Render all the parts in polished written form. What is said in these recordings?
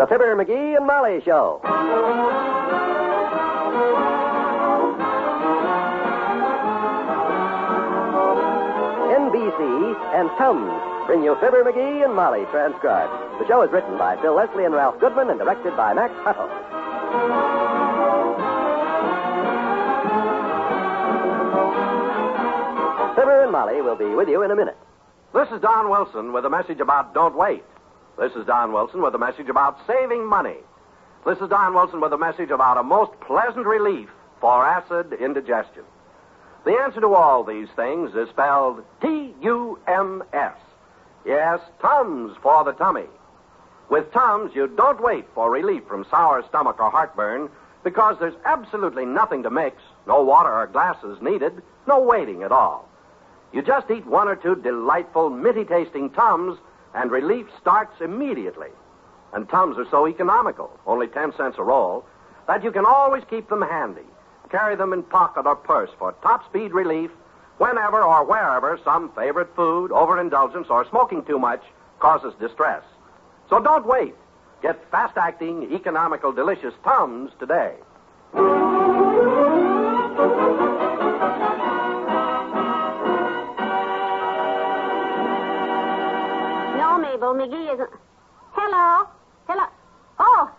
The Fibber, McGee, and Molly Show. NBC and Tums bring you Fibber, McGee, and Molly transcribed. The show is written by Phil Leslie and Ralph Goodman and directed by Max Hutto. Fibber and Molly will be with you in a minute. This is Don Wilson with a message about don't wait. This is Don Wilson with a message about saving money. This is Don Wilson with a message about a most pleasant relief for acid indigestion. The answer to all these things is spelled T-U-M-S. Yes, Tums for the tummy. With Tums, you don't wait for relief from sour stomach or heartburn because there's absolutely nothing to mix, no water or glasses needed, no waiting at all. You just eat one or two delightful, minty-tasting Tums, and relief starts immediately. And Tums are so economical, only 10 cents a roll, that you can always keep them handy. Carry them in pocket or purse for top-speed relief whenever or wherever some favorite food, overindulgence, or smoking too much causes distress. So don't wait. Get fast-acting, economical, delicious Tums today. Mabel, McGee isn't... Hello? Oh,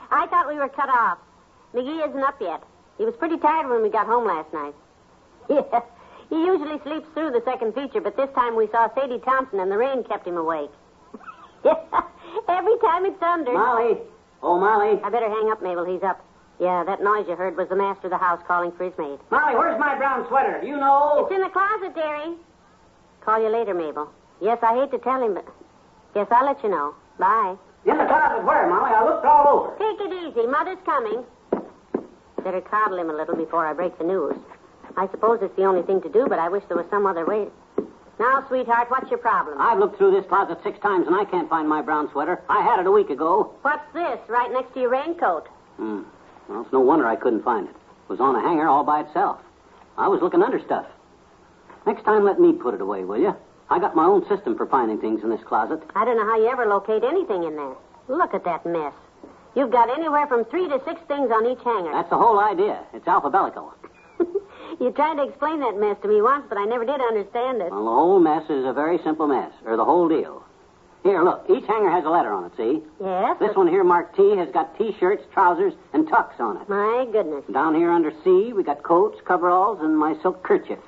I thought we were cut off. McGee isn't up yet. He was pretty tired when we got home last night. Yeah, he usually sleeps through the second feature, but this time we saw Sadie Thompson and the rain kept him awake. Every time it thunders... Molly. Oh, Molly. I better hang up, Mabel. He's up. Yeah, that noise you heard was the master of the house calling for his maid. Molly, where's my brown sweater? Do you know? It's in the closet, dearie. Call you later, Mabel. Yes, I hate to tell him, but... Yes, I'll let you know. Bye. In the closet where, Molly? I looked all over. Take it easy. Mother's coming. Better coddle him a little before I break the news. I suppose it's the only thing to do, but I wish there was some other way. Now, sweetheart, what's your problem? I've looked through this closet 6 times, and I can't find my brown sweater. I had it a week ago. What's this, right next to your raincoat? Well, it's no wonder I couldn't find it. It was on a hanger all by itself. I was looking under stuff. Next time, let me put it away, will you? I got my own system for finding things in this closet. I don't know how you ever locate anything in there. Look at that mess. You've got anywhere from 3 to 6 things on each hanger. That's the whole idea. It's alphabetical. You tried to explain that mess to me once, but I never did understand it. Well, the whole mess is a very simple mess, or the whole deal. Here, look. Each hanger has a letter on it, see? Yes? This one here marked T has got T-shirts, trousers, and tucks on it. My goodness. Down here under C, we got coats, coveralls, and my silk kerchief.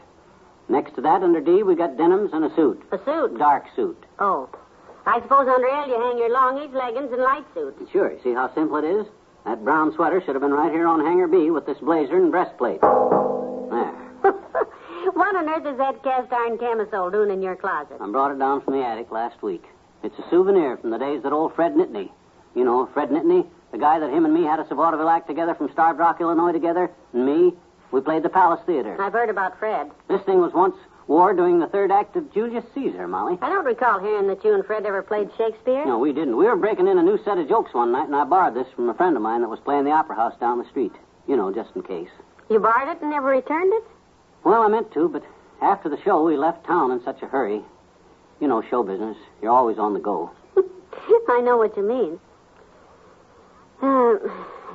Next to that, under D, we got denims and a suit. A suit? Dark suit. Oh. I suppose under L you hang your longies, leggings, and light suits. Sure. See how simple it is? That brown sweater should have been right here on hanger B with this blazer and breastplate. There. What on earth is that cast iron camisole doing in your closet? I brought it down from the attic last week. It's a souvenir from the days that old Fred Nittany. You know Fred Nittany? The guy that him and me had us a vaudeville act together from Starved Rock, Illinois together? And me? We played the Palace Theater. I've heard about Fred. This thing was once wore during the third act of Julius Caesar, Molly. I don't recall hearing that you and Fred ever played Shakespeare. No, we didn't. We were breaking in a new set of jokes one night, and I borrowed this from a friend of mine that was playing the opera house down the street. You know, just in case. You borrowed it and never returned it? Well, I meant to, but after the show, we left town in such a hurry. You know, show business. You're always on the go. I know what you mean.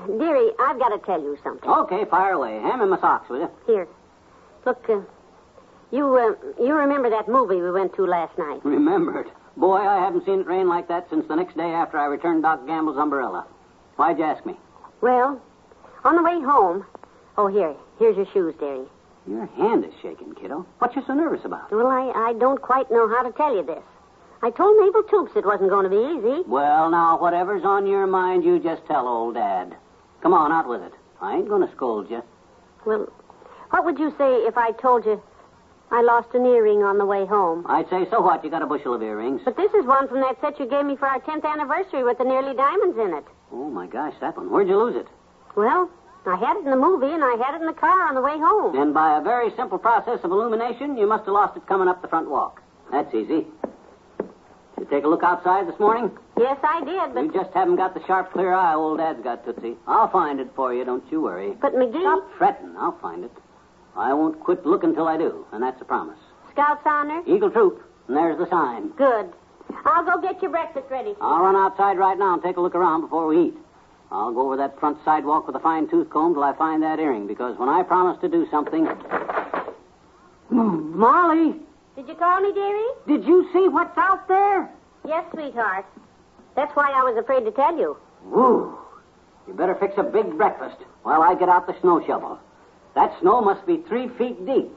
Dearie, I've got to tell you something. Okay, fire away. Hand me my socks, will you? Here. Look, you remember that movie we went to last night? Remember it? Boy, I haven't seen it rain like that since the next day after I returned Doc Gamble's umbrella. Why'd you ask me? Well, on the way home... Oh, here's your shoes, dearie. Your hand is shaking, kiddo. What you so nervous about? Well, I don't quite know how to tell you this. I told Mabel Toops it wasn't going to be easy. Well, now, whatever's on your mind, you just tell old Dad. Come on, out with it. I ain't going to scold you. Well, what would you say if I told you I lost an earring on the way home? I'd say, so what? You got a bushel of earrings. But this is one from that set you gave me for our 10th anniversary with the nearly diamonds in it. Oh, my gosh, that one. Where'd you lose it? Well, I had it in the movie, and I had it in the car on the way home. And by a very simple process of illumination, you must have lost it coming up the front walk. That's easy. Did you take a look outside this morning? Yes, I did, but... You just haven't got the sharp, clear eye old Dad's got, Tootsie. I'll find it for you, don't you worry. But, McGee... Stop fretting. I'll find it. I won't quit looking till I do, and that's a promise. Scout's honor? Eagle Troop, and there's the sign. Good. I'll go get your breakfast ready. I'll run outside right now and take a look around before we eat. I'll go over that front sidewalk with a fine-tooth comb till I find that earring, because when I promise to do something... Molly! Did you call me, dearie? Did you see what's out there? Yes, sweetheart. That's why I was afraid to tell you. Woo! You better fix a big breakfast while I get out the snow shovel. That snow must be 3 feet deep.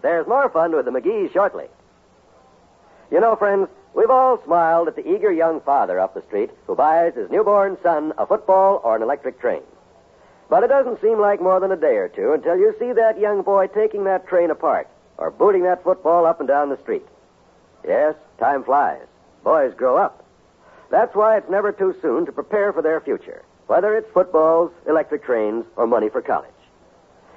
There's more fun with the MCGees shortly. You know, friends, we've all smiled at the eager young father up the street who buys his newborn son a football or an electric train. But it doesn't seem like more than a day or two until you see that young boy taking that train apart or booting that football up and down the street. Yes, time flies. Boys grow up. That's why it's never too soon to prepare for their future, whether it's footballs, electric trains, or money for college.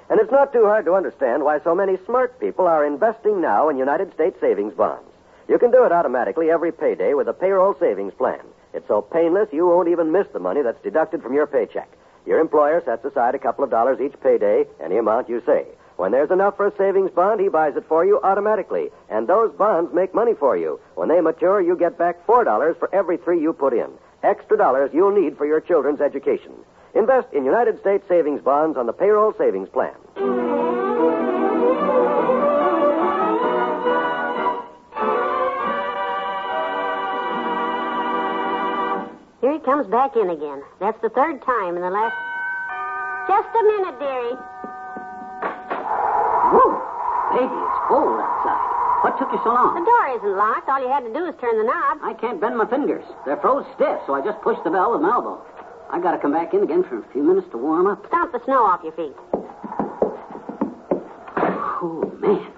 And it's not too hard to understand why so many smart people are investing now in United States savings bonds. You can do it automatically every payday with a payroll savings plan. It's so painless you won't even miss the money that's deducted from your paycheck. Your employer sets aside a couple of dollars each payday, any amount you say. When there's enough for a savings bond, he buys it for you automatically. And those bonds make money for you. When they mature, you get back $4 for every 3 you put in. Extra dollars you'll need for your children's education. Invest in United States savings bonds on the payroll savings plan. Here he comes back in again. That's the 3rd time in the last... Just a minute, dearie. Woo! Baby, it's cold outside. What took you so long? The door isn't locked. All you had to do is turn the knob. I can't bend my fingers. They're froze stiff, so I just pushed the bell with my elbow. I gotta come back in again for a few minutes to warm up. Stomp the snow off your feet. Oh, man.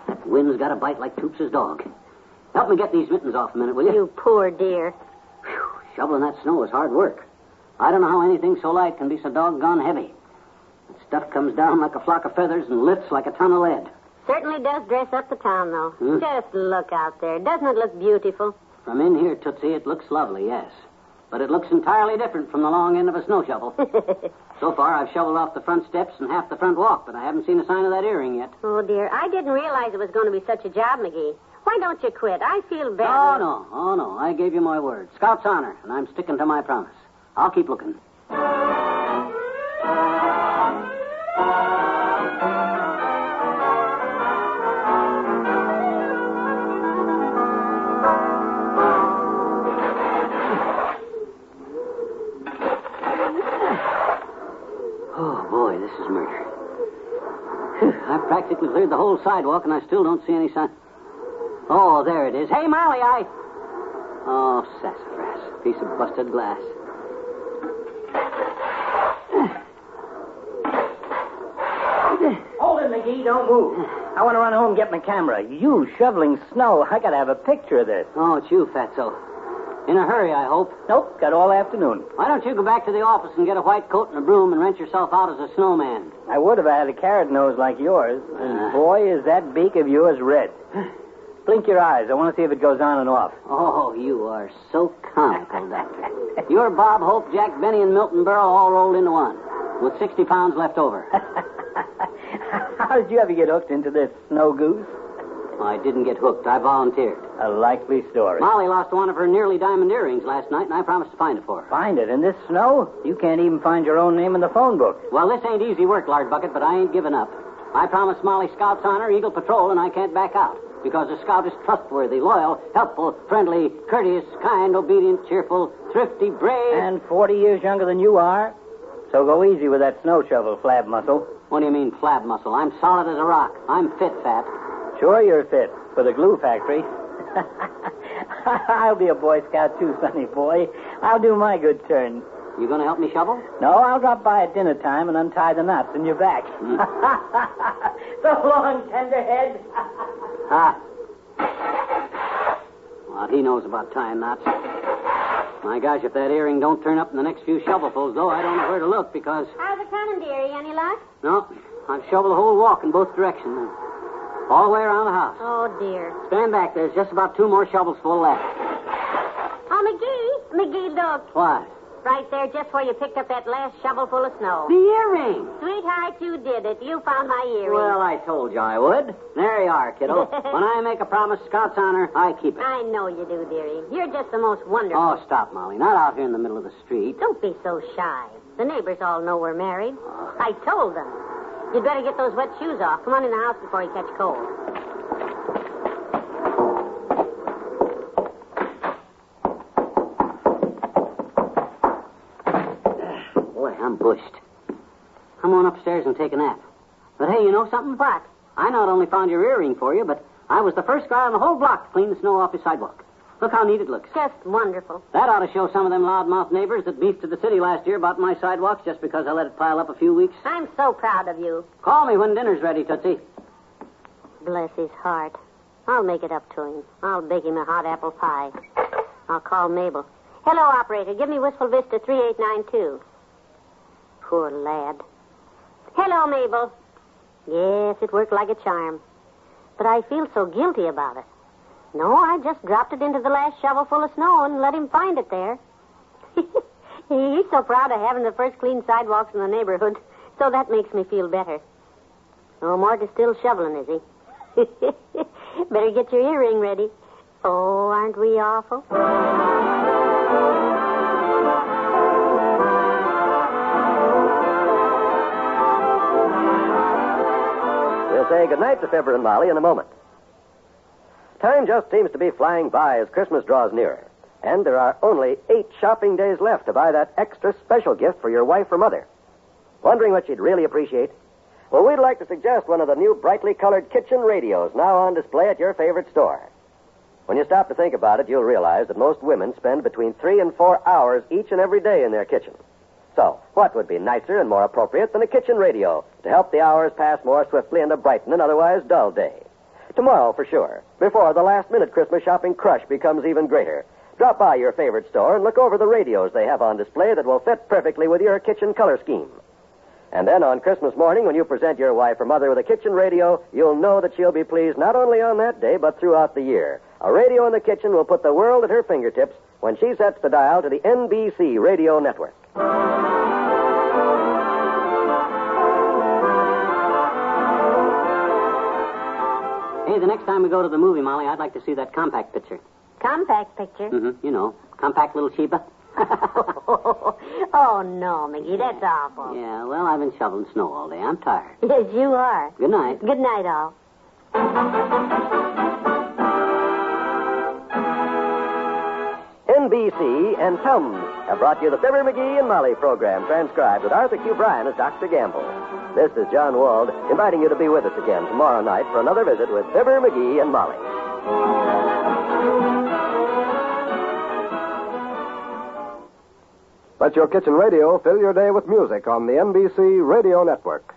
That wind's got a bite like Toops' dog. Help me get these mittens off a minute, will you? You poor dear. Whew, shoveling that snow is hard work. I don't know how anything so light can be so doggone heavy. That stuff comes down like a flock of feathers and lifts like a ton of lead. Certainly does dress up the town, though. Just look out there. Doesn't it look beautiful? From in here, Tootsie, it looks lovely, yes. But it looks entirely different from the long end of a snow shovel. So far, I've shoveled off the front steps and half the front walk, but I haven't seen a sign of that earring yet. Oh, dear. I didn't realize it was going to be such a job, MCGee. Why don't you quit? I feel bad. Oh, no. I gave you my word. Scout's honor, and I'm sticking to my promise. I'll keep looking. Oh, boy, this is murder. Whew, I've practically cleared the whole sidewalk, and I still don't see any sign. Oh, there it is. Hey, Molly, Oh, sassafras. Piece of busted glass. Hold it, MCGee. Don't move. I want to run home and get my camera. You shoveling snow. I got to have a picture of this. Oh, it's you, Fatso. In a hurry, I hope. Nope, got all afternoon. Why don't you go back to the office and get a white coat and a broom and rent yourself out as a snowman? I would if I had a carrot nose like yours. And boy, is that beak of yours red. Blink your eyes. I want to see if it goes on and off. Oh, you are so comical, Doctor. You're Bob Hope, Jack Benny, and Milton Berle all rolled into one, with 60 pounds left over. How did you ever get hooked into this snow goose? I didn't get hooked. I volunteered. A likely story. Molly lost one of her nearly diamond earrings last night, and I promised to find it for her. Find it in this snow? You can't even find your own name in the phone book. Well, this ain't easy work, Lard Bucket, but I ain't giving up. I promised Molly Scout's honor, Eagle Patrol, and I can't back out. Because a scout is trustworthy, loyal, helpful, friendly, courteous, kind, obedient, cheerful, thrifty, brave. And 40 years younger than you are. So go easy with that snow shovel, flab muscle. What do you mean, flab muscle? I'm solid as a rock. I'm fit, Fat. Sure you're fit. For the glue factory. I'll be a Boy Scout too, sonny boy. I'll do my good turn. You going to help me shovel? No, I'll drop by at dinner time and untie the knots in your back. So long, tenderhead. Well, he knows about tying knots. My gosh, if that earring don't turn up in the next few shovelfuls, though, I don't know where to look because... How's it coming, dearie? Any luck? No, I've shoveled the whole walk in both directions. All the way around the house. Oh, dear. Stand back. There's just about 2 more shovels full left. Oh, MCGee, look. What? right there just where you picked up that last shovelful of snow. The earring. Sweetheart, you did it. You found my earring. Well, I told you I would. There you are, kiddo. When I make a promise, Scout's honor, I keep it. I know you do, dearie. You're just the most wonderful. Oh, stop, Molly. Not out here in the middle of the street. Don't be so shy. The neighbors all know we're married. I told them. You'd better get those wet shoes off. Come on in the house before you catch cold. Boy, I'm bushed. Come on upstairs and take a nap. But hey, you know something? What? I not only found your earring for you, but I was the first guy on the whole block to clean the snow off his sidewalk. Look how neat it looks. Just wonderful. That ought to show some of them loudmouth neighbors that beefed to the city last year about my sidewalks just because I let it pile up a few weeks. I'm so proud of you. Call me when dinner's ready, Tootsie. Bless his heart. I'll make it up to him. I'll bake him a hot apple pie. I'll call Mabel. Hello, operator. Give me Wistful Vista 3892. Poor lad. Hello, Mabel. Yes, it worked like a charm. But I feel so guilty about it. No, I just dropped it into the last shovelful of snow and let him find it there. He's so proud of having the first clean sidewalks in the neighborhood, so that makes me feel better. No, Mort is still shoveling, is he? Better get your earring ready. Oh, aren't we awful? We'll say goodnight to Fibber and Molly in a moment. Time just seems to be flying by as Christmas draws nearer. And there are only 8 shopping days left to buy that extra special gift for your wife or mother. Wondering what she'd really appreciate? Well, we'd like to suggest one of the new brightly colored kitchen radios now on display at your favorite store. When you stop to think about it, you'll realize that most women spend between 3 and 4 hours each and every day in their kitchen. So, what would be nicer and more appropriate than a kitchen radio to help the hours pass more swiftly and to brighten an otherwise dull day? Tomorrow, for sure, before the last-minute Christmas shopping crush becomes even greater, drop by your favorite store and look over the radios they have on display that will fit perfectly with your kitchen color scheme. And then on Christmas morning, when you present your wife or mother with a kitchen radio, you'll know that she'll be pleased not only on that day, but throughout the year. A radio in the kitchen will put the world at her fingertips when she sets the dial to the NBC radio network. Hey, the next time we go to the movie, Molly, I'd like to see that compact picture. Compact picture? Mm-hmm. You know, compact little Sheba. Oh, no, McGee, that's awful. Yeah, well, I've been shoveling snow all day. I'm tired. Yes, you are. Good night. Good night, all. NBC and Tums have brought you the Fibber, McGee, and Molly program, transcribed with Arthur Q. Bryan as Dr. Gamble. This is John Wald, inviting you to be with us again tomorrow night for another visit with Fibber, McGee, and Molly. Let your kitchen radio fill your day with music on the NBC Radio Network.